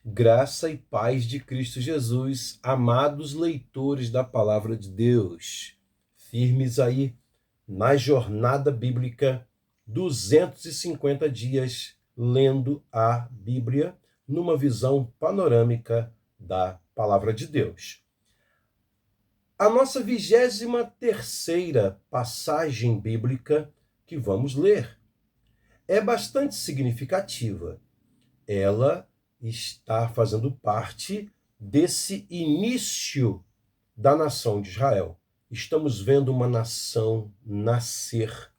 Graça e paz de Cristo Jesus, amados leitores da Palavra de Deus, firmes aí na jornada bíblica, 250 dias lendo a Bíblia numa visão panorâmica da Palavra de Deus. A nossa 23ª passagem bíblica que vamos ler é bastante significativa. Ela está fazendo parte desse início da nação de Israel. Estamos vendo uma nação nascer.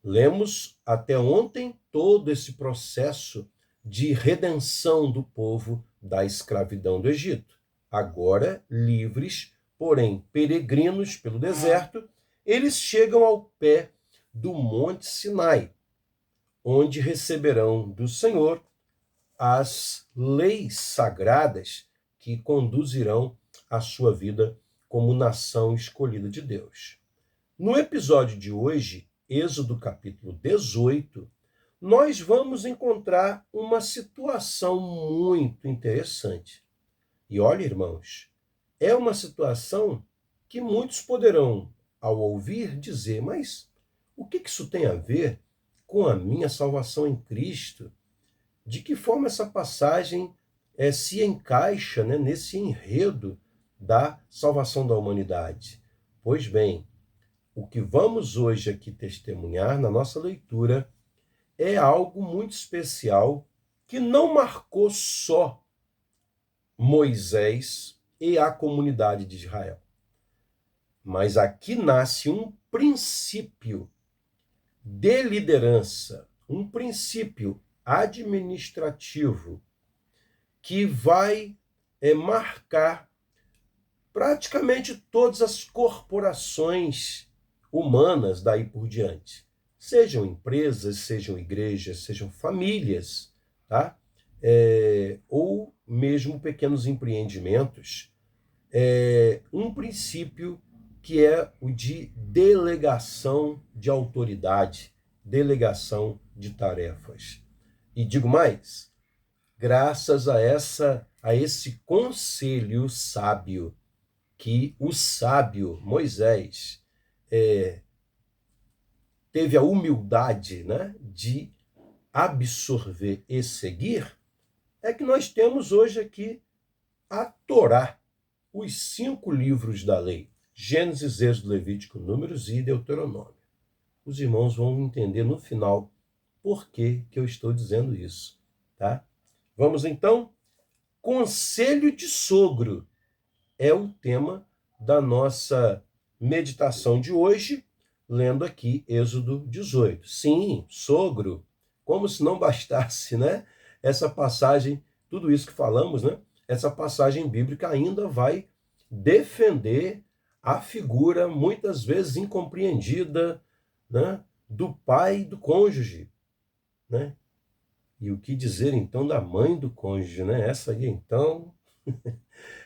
Lemos até ontem todo esse processo de redenção do povo da escravidão do Egito. Agora, livres, porém peregrinos pelo deserto, eles chegam ao pé do Monte Sinai, onde receberão do Senhor as leis sagradas que conduzirão a sua vida como nação escolhida de Deus. No episódio de hoje, Êxodo capítulo 18, nós vamos encontrar uma situação muito interessante. E olha, irmãos, é uma situação que muitos poderão, ao ouvir, dizer, mas o que isso tem a ver com a minha salvação em Cristo? De que forma essa passagem se encaixa, né, nesse enredo da salvação da humanidade? Pois bem, o que vamos hoje aqui testemunhar na nossa leitura é algo muito especial que não marcou só Moisés e a comunidade de Israel. Mas aqui nasce um princípio de liderança, um princípio administrativo que vai marcar praticamente todas as corporações humanas daí por diante. Sejam empresas, sejam igrejas, sejam famílias, tá? Ou mesmo pequenos empreendimentos. Um princípio que é o de delegação de autoridade, delegação de tarefas. E digo mais, graças a esse conselho sábio, que o sábio Moisés teve a humildade, né, de absorver e seguir, é que nós temos hoje aqui a Torá, os 5 livros da lei, Gênesis, Êxodo, Levítico, Números e Deuteronômio. Os irmãos vão entender no final por que eu estou dizendo isso, tá? Vamos então? Conselho de sogro é o tema da nossa meditação de hoje, lendo aqui Êxodo 18. Sim, sogro, como se não bastasse, né? Essa passagem, tudo isso que falamos, né? Essa passagem bíblica ainda vai defender a figura, muitas vezes incompreendida, né, do pai e do cônjuge, né? E o que dizer, então, da mãe do cônjuge, né? Essa aí, então,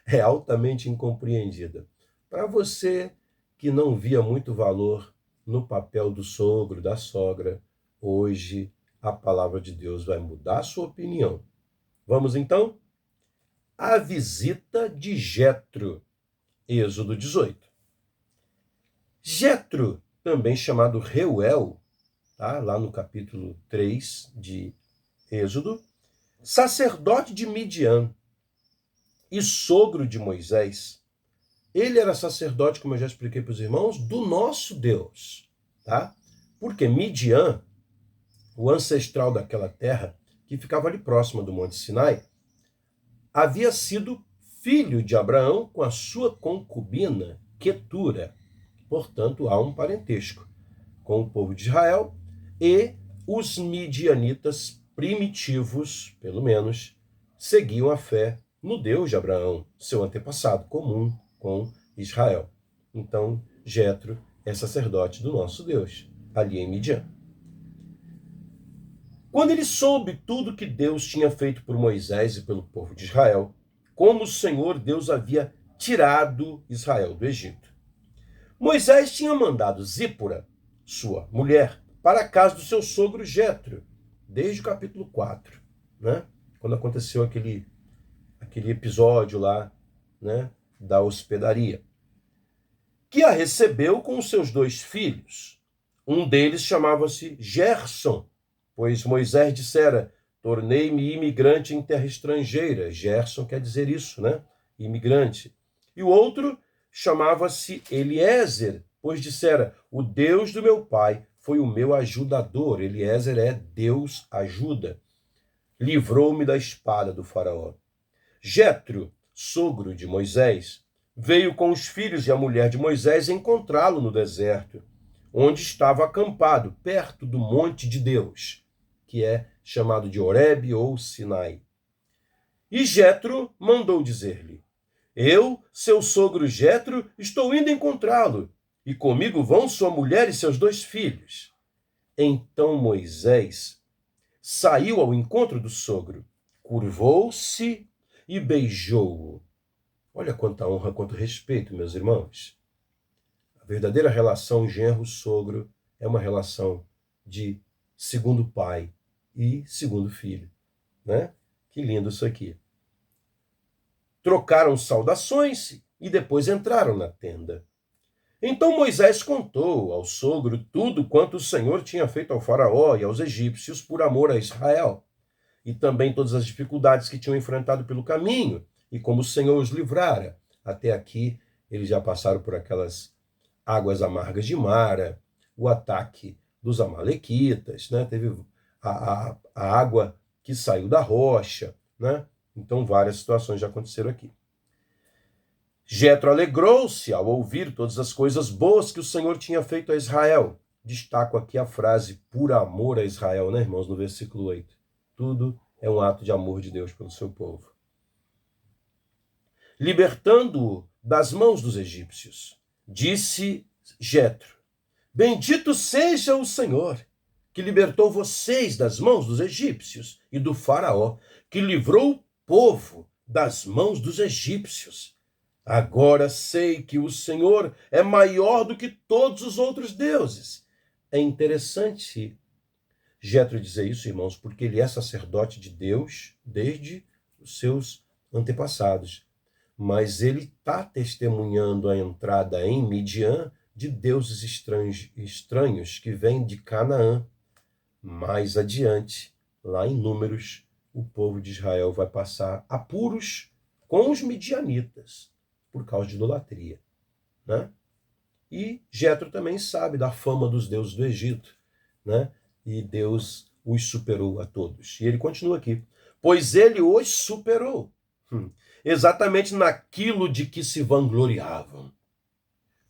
é altamente incompreendida. Para você que não via muito valor no papel do sogro, da sogra, hoje a palavra de Deus vai mudar a sua opinião. Vamos, então? A visita de Jetro, Êxodo 18. Jetro, também chamado Reuel, tá? Lá no capítulo 3 de Êxodo, sacerdote de Midian e sogro de Moisés. Ele era sacerdote, como eu já expliquei para os irmãos, do nosso Deus, tá? Porque Midian, o ancestral daquela terra, que ficava ali próxima do Monte Sinai, havia sido filho de Abraão com a sua concubina Quetura. Portanto, há um parentesco com o povo de Israel, e os midianitas primitivos, pelo menos, seguiam a fé no Deus de Abraão, seu antepassado comum com Israel. Então, Jetro é sacerdote do nosso Deus, ali em Midian. Quando ele soube tudo que Deus tinha feito por Moisés e pelo povo de Israel, como o Senhor Deus havia tirado Israel do Egito, Moisés tinha mandado Zípora, sua mulher, para a casa do seu sogro Jetro, desde o capítulo 4, né? quando aconteceu aquele episódio lá, né, da hospedaria, que a recebeu com os seus 2 filhos. Um deles chamava-se Gerson, pois Moisés dissera: tornei-me imigrante em terra estrangeira. Gerson quer dizer isso, né? Imigrante. E o outro chamava-se Eliezer, pois dissera: o Deus do meu pai foi o meu ajudador. Eliezer é Deus ajuda. Livrou-me da espada do faraó. Jetro, sogro de Moisés, veio com os filhos e a mulher de Moisés encontrá-lo no deserto, onde estava acampado, perto do monte de Deus, que é chamado de Horebe ou Sinai. E Jetro mandou dizer-lhe: eu, seu sogro Jetro, estou indo encontrá-lo, e comigo vão sua mulher e seus 2 filhos. Então Moisés saiu ao encontro do sogro, curvou-se e beijou-o. Olha quanta honra, quanto respeito, meus irmãos. A verdadeira relação genro-sogro é uma relação de segundo pai e segundo filho, né? Que lindo isso aqui. Trocaram saudações e depois entraram na tenda. Então Moisés contou ao sogro tudo quanto o Senhor tinha feito ao faraó e aos egípcios por amor a Israel, e também todas as dificuldades que tinham enfrentado pelo caminho, e como o Senhor os livrara. Até aqui, eles já passaram por aquelas águas amargas de Mara, o ataque dos amalequitas, né? Teve a água que saiu da rocha, né? Então, várias situações já aconteceram aqui. Jetro alegrou-se ao ouvir todas as coisas boas que o Senhor tinha feito a Israel. Destaco aqui a frase, por amor a Israel, né, irmãos, no versículo 8. Tudo é um ato de amor de Deus pelo seu povo. Libertando-o das mãos dos egípcios, disse Jetro: bendito seja o Senhor, que libertou vocês das mãos dos egípcios e do faraó, que livrou o povo das mãos dos egípcios. Agora sei que o Senhor é maior do que todos os outros deuses. É interessante Jetro dizer isso, irmãos, porque ele é sacerdote de Deus desde os seus antepassados. Mas ele está testemunhando a entrada em Midian de deuses estranhos que vêm de Canaã. Mais adiante, lá em Números, o povo de Israel vai passar apuros com os midianitas por causa de idolatria, né? E Jetro também sabe da fama dos deuses do Egito, né? E Deus os superou a todos. E ele continua aqui: pois ele os superou, exatamente naquilo de que se vangloriavam.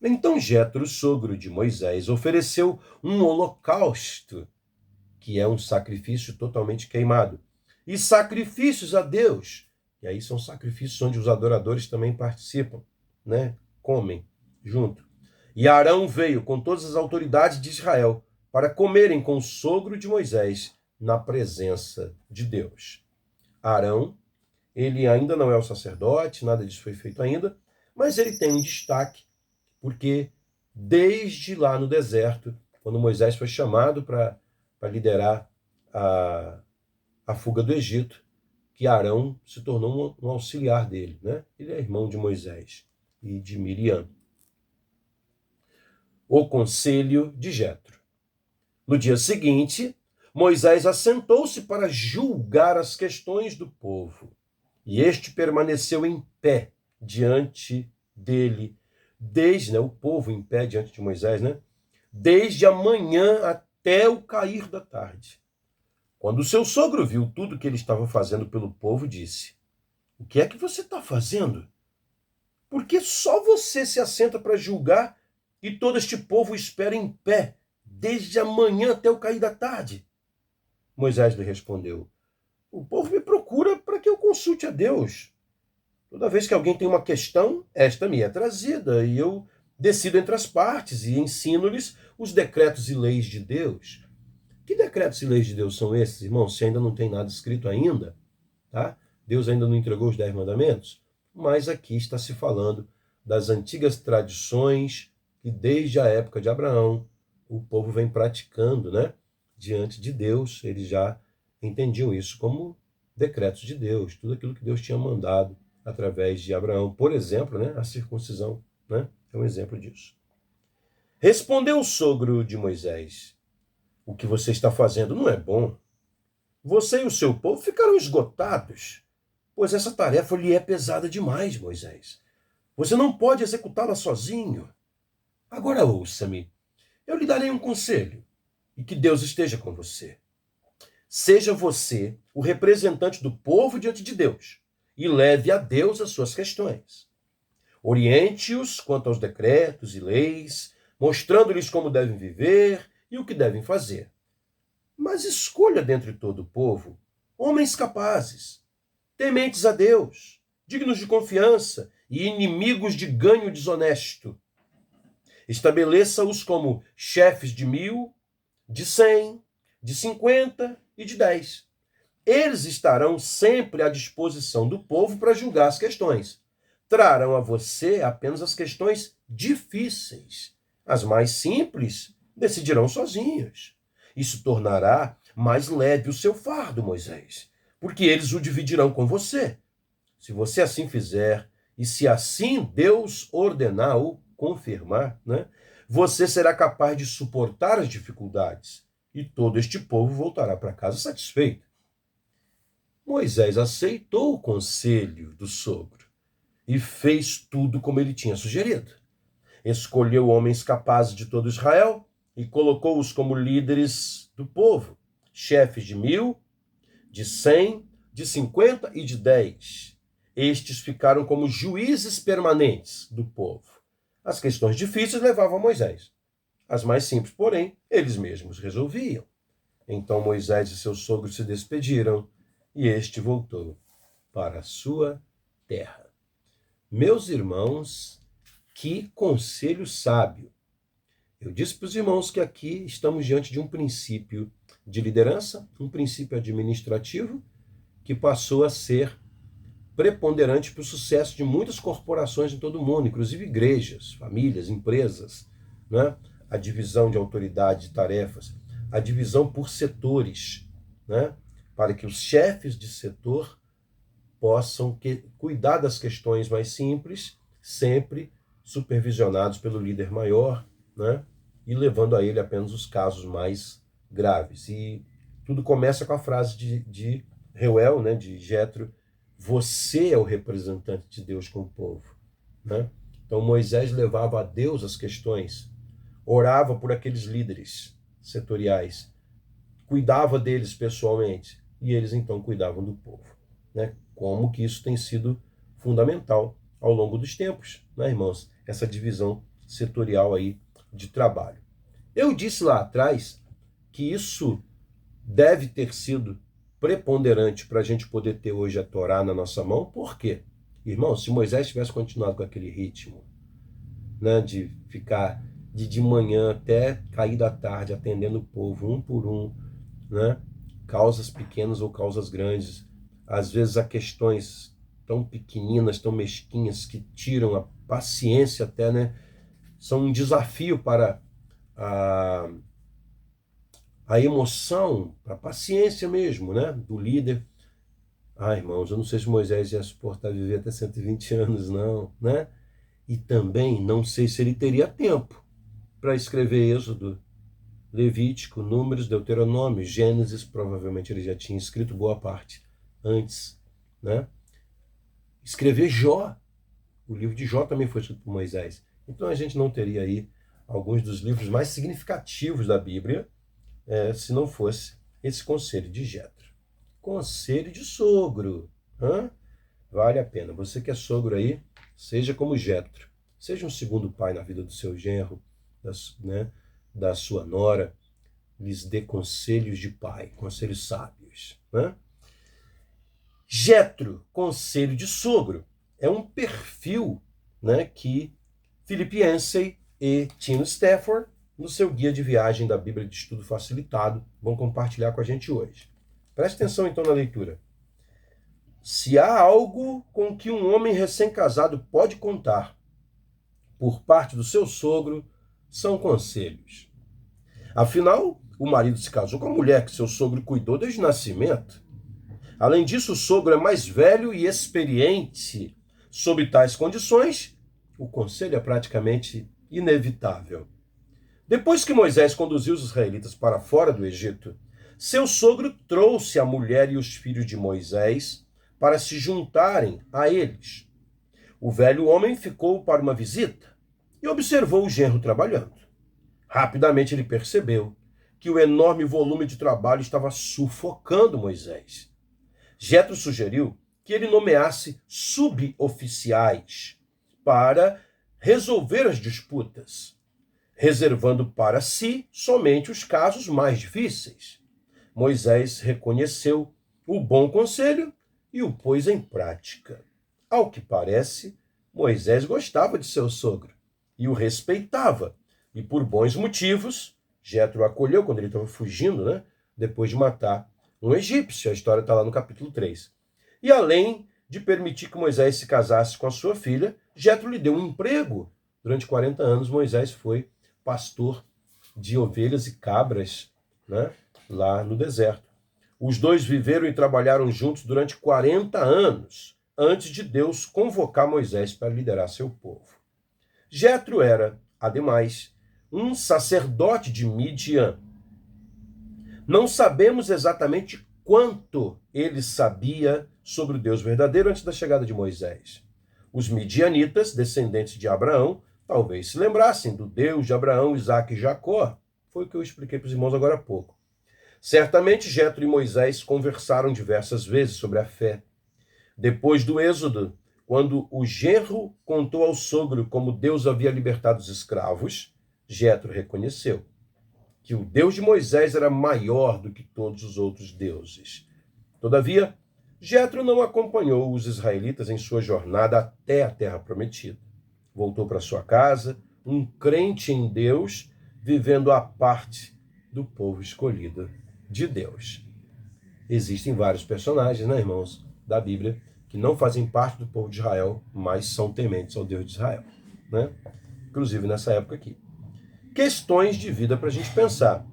Então Jetro, sogro de Moisés, ofereceu um holocausto, que é um sacrifício totalmente queimado, e sacrifícios a Deus. E aí são sacrifícios onde os adoradores também participam, né? Comem junto. E Arão veio com todas as autoridades de Israel para comerem com o sogro de Moisés na presença de Deus. Arão, ele ainda não é o sacerdote, nada disso foi feito ainda, mas ele tem um destaque, porque desde lá no deserto, quando Moisés foi chamado para liderar a fuga do Egito, que Arão se tornou um auxiliar dele, né? Ele é irmão de Moisés e de Miriam. O conselho de Jetro. No dia seguinte, Moisés assentou-se para julgar as questões do povo, e este permaneceu em pé diante dele, o povo em pé diante de Moisés, né? Desde a manhã até o cair da tarde. Quando o seu sogro viu tudo que ele estava fazendo pelo povo, disse: o que é que você está fazendo? Por que só você se assenta para julgar e todo este povo espera em pé, desde a manhã até o cair da tarde? Moisés lhe respondeu: o povo me procura para que eu consulte a Deus. Toda vez que alguém tem uma questão, esta me é trazida, e eu decido entre as partes e ensino-lhes os decretos e leis de Deus. Que decretos e leis de Deus são esses, irmãos? Se ainda não tem nada escrito ainda, tá? Deus ainda não entregou os 10 mandamentos, mas aqui está se falando das antigas tradições que desde a época de Abraão o povo vem praticando, né? Diante de Deus, eles já entendiam isso como decretos de Deus, tudo aquilo que Deus tinha mandado através de Abraão. Por exemplo, né, a circuncisão, né, é um exemplo disso. Respondeu o sogro de Moisés: o que você está fazendo não é bom. Você e o seu povo ficarão esgotados, pois essa tarefa lhe é pesada demais, Moisés. Você não pode executá-la sozinho. Agora ouça-me. Eu lhe darei um conselho, e que Deus esteja com você. Seja você o representante do povo diante de Deus, e leve a Deus as suas questões. Oriente-os quanto aos decretos e leis, mostrando-lhes como devem viver e o que devem fazer. Mas escolha dentre todo o povo homens capazes, tementes a Deus, dignos de confiança e inimigos de ganho desonesto. Estabeleça-os como chefes de 1.000, de 100, de 50 e de 10. Eles estarão sempre à disposição do povo para julgar as questões. Trarão a você apenas as questões difíceis. As mais simples decidirão sozinhos. Isso tornará mais leve o seu fardo, Moisés, porque eles o dividirão com você. Se você assim fizer, e se assim Deus ordenar ou confirmar, né, você será capaz de suportar as dificuldades, e todo este povo voltará para casa satisfeito. Moisés aceitou o conselho do sogro e fez tudo como ele tinha sugerido. Escolheu homens capazes de todo Israel e colocou-os como líderes do povo, chefes de 1.000, de 100, de 50 e de 10. Estes ficaram como juízes permanentes do povo. As questões difíceis levavam a Moisés. As mais simples, porém, eles mesmos resolviam. Então Moisés e seu sogro se despediram e este voltou para a sua terra. Meus irmãos, que conselho sábio! Eu disse para os irmãos que aqui estamos diante de um princípio de liderança, um princípio administrativo que passou a ser preponderante para o sucesso de muitas corporações em todo o mundo, inclusive igrejas, famílias, empresas, né? A divisão de autoridade e tarefas, a divisão por setores, né? Para que os chefes de setor possam cuidar das questões mais simples, sempre supervisionados pelo líder maior, né? E levando a ele apenas os casos mais graves. E tudo começa com a frase de Reuel, né? De Jetro: você é o representante de Deus com o povo, né? Então Moisés levava a Deus as questões, orava por aqueles líderes setoriais, cuidava deles pessoalmente, e eles então cuidavam do povo, né? Como que isso tem sido fundamental ao longo dos tempos, né, irmãos? Essa divisão setorial aí de trabalho. Eu disse lá atrás que isso deve ter sido preponderante para a gente poder ter hoje a Torá na nossa mão. Por quê? Irmão, se Moisés tivesse continuado com aquele ritmo, né, de ficar de manhã até cair da tarde atendendo o povo um por um, né, causas pequenas ou causas grandes, às vezes há questões tão pequeninas, tão mesquinhas, que tiram a paciência até, né, são um desafio para a emoção, para a paciência mesmo, né, do líder. Irmãos, eu não sei se Moisés ia suportar viver até 120 anos, não, né? E também não sei se ele teria tempo para escrever Êxodo, Levítico, Números, Deuteronômio, Gênesis. Provavelmente ele já tinha escrito boa parte antes, né? Escrever Jó, o livro de Jó também foi escrito por Moisés. Então a gente não teria aí alguns dos livros mais significativos da Bíblia, se não fosse esse conselho de Jetro. Conselho de sogro. Vale a pena. Você que é sogro aí, seja como Jetro. Seja um segundo pai na vida do seu genro, da sua nora. Lhes dê conselhos de pai, conselhos sábios. Jetro, conselho de sogro. É um perfil, né, que Philip Yancey e Tim Stafford, no seu guia de viagem da Bíblia de Estudo Facilitado, vão compartilhar com a gente hoje. Preste atenção então na leitura. Se há algo com que um homem recém-casado pode contar por parte do seu sogro, são conselhos. Afinal, o marido se casou com a mulher que seu sogro cuidou desde o nascimento. Além disso, o sogro é mais velho e experiente. Sob tais condições, o conselho é praticamente inevitável. Depois que Moisés conduziu os israelitas para fora do Egito, seu sogro trouxe a mulher e os filhos de Moisés para se juntarem a eles. O velho homem ficou para uma visita e observou o genro trabalhando. Rapidamente ele percebeu que o enorme volume de trabalho estava sufocando Moisés. Jetro sugeriu que ele nomeasse suboficiais para resolver as disputas, reservando para si somente os casos mais difíceis. Moisés reconheceu o bom conselho e o pôs em prática. Ao que parece, Moisés gostava de seu sogro e o respeitava, e por bons motivos, Jetro o acolheu quando ele estava fugindo, né? Depois de matar um egípcio. A história está lá no capítulo 3. E além de permitir que Moisés se casasse com a sua filha, Jetro lhe deu um emprego. Durante 40 anos, Moisés foi pastor de ovelhas e cabras, né? Lá no deserto. Os dois viveram e trabalharam juntos durante 40 anos, antes de Deus convocar Moisés para liderar seu povo. Jetro era, ademais, um sacerdote de Midian. Não sabemos exatamente quanto ele sabia sobre o Deus verdadeiro antes da chegada de Moisés. Os midianitas, descendentes de Abraão, talvez se lembrassem do Deus de Abraão, Isaque e Jacó. Foi o que eu expliquei para os irmãos agora há pouco. Certamente Jetro e Moisés conversaram diversas vezes sobre a fé. Depois do Êxodo, quando o genro contou ao sogro como Deus havia libertado os escravos, Jetro reconheceu que o Deus de Moisés era maior do que todos os outros deuses. Todavia, Jetro não acompanhou os israelitas em sua jornada até a terra prometida. Voltou para sua casa, um crente em Deus, vivendo à parte do povo escolhido de Deus. Existem vários personagens, né, irmãos, da Bíblia, que não fazem parte do povo de Israel, mas são tementes ao Deus de Israel, né? Inclusive nessa época aqui. Questões de vida para a gente pensar.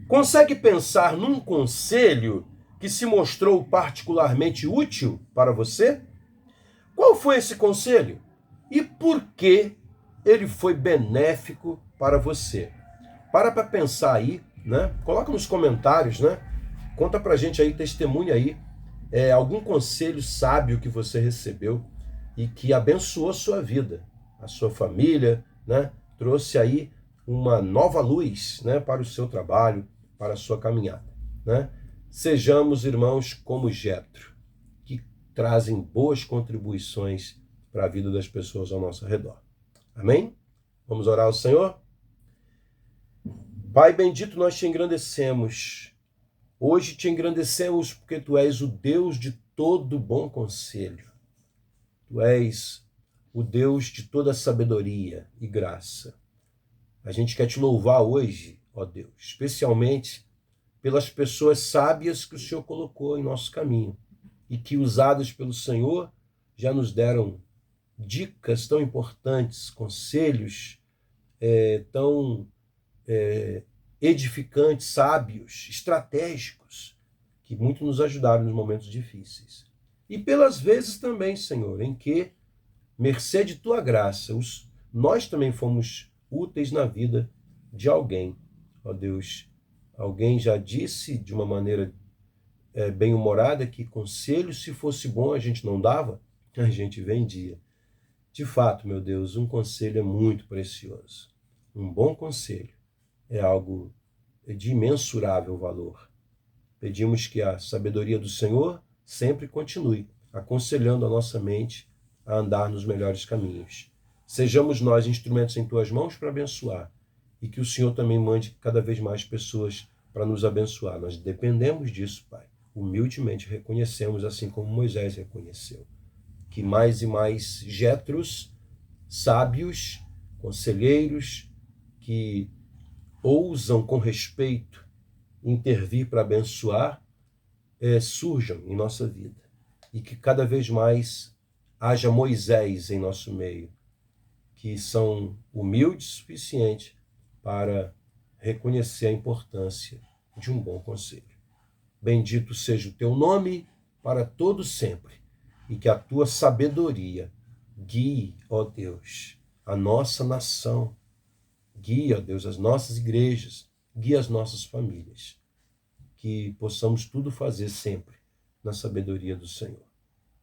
Consegue pensar num conselho que se mostrou particularmente útil para você? Qual foi esse conselho? E por que ele foi benéfico para você? Para pensar aí, né? Coloca nos comentários, né? Conta pra gente aí, testemunha aí, algum conselho sábio que você recebeu e que abençoou a sua vida, a sua família, né? Trouxe aí uma nova luz, né, para o seu trabalho, para a sua caminhada, né? Sejamos irmãos como Jetro, que trazem boas contribuições para a vida das pessoas ao nosso redor. Amém? Vamos orar ao Senhor? Pai bendito, nós te engrandecemos. Hoje te engrandecemos porque tu és o Deus de todo bom conselho. Tu és o Deus de toda sabedoria e graça. A gente quer te louvar hoje, ó Deus, especialmente pelas pessoas sábias que o Senhor colocou em nosso caminho e que, usadas pelo Senhor, já nos deram dicas tão importantes, conselhos tão edificantes, sábios, estratégicos, que muito nos ajudaram nos momentos difíceis. E pelas vezes também, Senhor, em que, mercê de tua graça, nós também fomos úteis na vida de alguém. Ó Deus, alguém já disse de uma maneira bem-humorada que conselho, se fosse bom, a gente não dava, a gente vendia. De fato, meu Deus, um conselho é muito precioso. Um bom conselho é algo de imensurável valor. Pedimos que a sabedoria do Senhor sempre continue aconselhando a nossa mente a andar nos melhores caminhos. Sejamos nós instrumentos em tuas mãos para abençoar e que o Senhor também mande cada vez mais pessoas para nos abençoar. Nós dependemos disso, Pai. Humildemente reconhecemos, assim como Moisés reconheceu, que mais e mais Jetros, sábios, conselheiros, que ousam com respeito intervir para abençoar, surjam em nossa vida. E que cada vez mais haja Moisés em nosso meio, que são humildes o suficiente para reconhecer a importância de um bom conselho. Bendito seja o teu nome, para todo sempre, e que a tua sabedoria guie, ó Deus, a nossa nação, guie, ó Deus, as nossas igrejas, guie as nossas famílias, que possamos tudo fazer sempre na sabedoria do Senhor.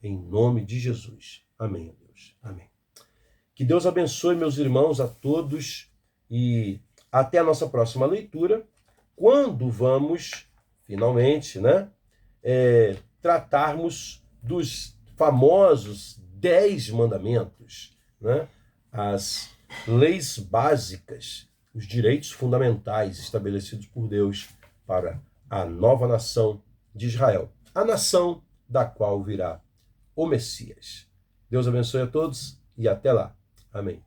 Em nome de Jesus. Amém, ó Deus. Amém. Que Deus abençoe, meus irmãos, a todos, e até a nossa próxima leitura, quando vamos, finalmente, tratarmos dos famosos 10 mandamentos, as leis básicas, os direitos fundamentais estabelecidos por Deus para a nova nação de Israel, a nação da qual virá o Messias. Deus abençoe a todos e até lá. Amém.